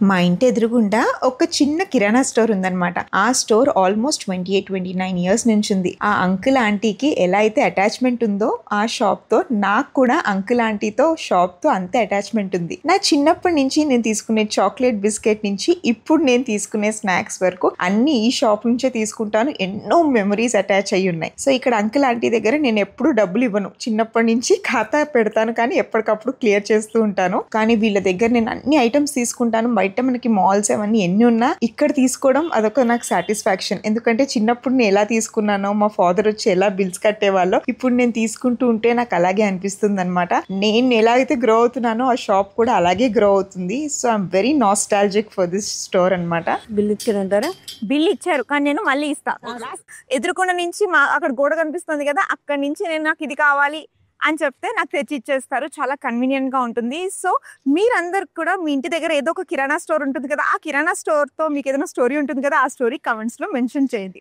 మా ఇంటి ఎదురుగుండా ఒక చిన్న కిరాణా స్టోర్ ఉందన్నమాట. ఆ స్టోర్ ఆల్మోస్ట్ 28-29 ఇయర్స్ నుంచి ఉంది. ఆ అంకుల్ ఆంటీకి ఎలా అయితే అటాచ్మెంట్ ఉందో ఆ షాప్ తో, నాకు కూడా అంకుల్ ఆంటీతో షాప్ తో అంతే అటాచ్మెంట్ ఉంది. నా చిన్నప్పటి నుంచి నేను తీసుకునే చాక్లెట్ బిస్కెట్ నుంచి ఇప్పుడు నేను తీసుకునే స్నాక్స్ వరకు అన్ని ఈ షాప్ నుంచే తీసుకుంటాను. ఎన్నో మెమరీస్ అటాచ్ అయ్యి ఉన్నాయి. సో ఇక్కడ అంకుల్ ఆంటీ దగ్గర నేను ఎప్పుడు డబ్బులు ఇవ్వను. చిన్నప్పటి నుంచి ఖాతా పెడతాను కానీ ఎప్పటికప్పుడు క్లియర్ చేస్తూ ఉంటాను. కానీ వీళ్ళ దగ్గర నేను అన్ని ఐటమ్స్ తీసుకుంటాను. బయట మనకి మాల్స్ అవన్నీ ఎన్ని ఉన్నా ఇక్కడ తీసుకోవడం అదొక నాకు సాటిస్ఫాక్షన్. ఎందుకంటే చిన్నప్పుడు నేను ఎలా తీసుకున్నానో, మా ఫాదర్ వచ్చి ఎలా బిల్స్ కట్టేవాళ్ళో ఇప్పుడు నేను తీసుకుంటూ ఉంటే నాకు అలాగే అనిపిస్తుంది అనమాట. నేను ఎలా అయితే గ్రో అవుతున్నానో ఆ షాప్ కూడా అలాగే గ్రో అవుతుంది. So I'm very nostalgic for this store అనమాట. బిల్ ఇచ్చారంటారా? బిల్ ఇచ్చారు కానీ నేను మళ్ళీ ఇస్తా. ఎదురుకొండ నుంచి అక్కడ గోడ కనిపిస్తుంది కదా, అక్కడ నుంచి నేను నాకు ఇది కావాలి అని చెప్తే నాకు తెచ్చి ఇచ్చేస్తారు. చాలా కన్వీనియంట్ గా ఉంటుంది. సో మీరందరు కూడా మీ ఇంటి దగ్గర ఏదో ఒక కిరాణా స్టోర్ ఉంటుంది కదా, ఆ కిరాణా స్టోర్ తో మీకు ఏదైనా స్టోరీ ఉంటుంది కదా, ఆ స్టోరీ కమెంట్స్ లో మెన్షన్ చేయండి.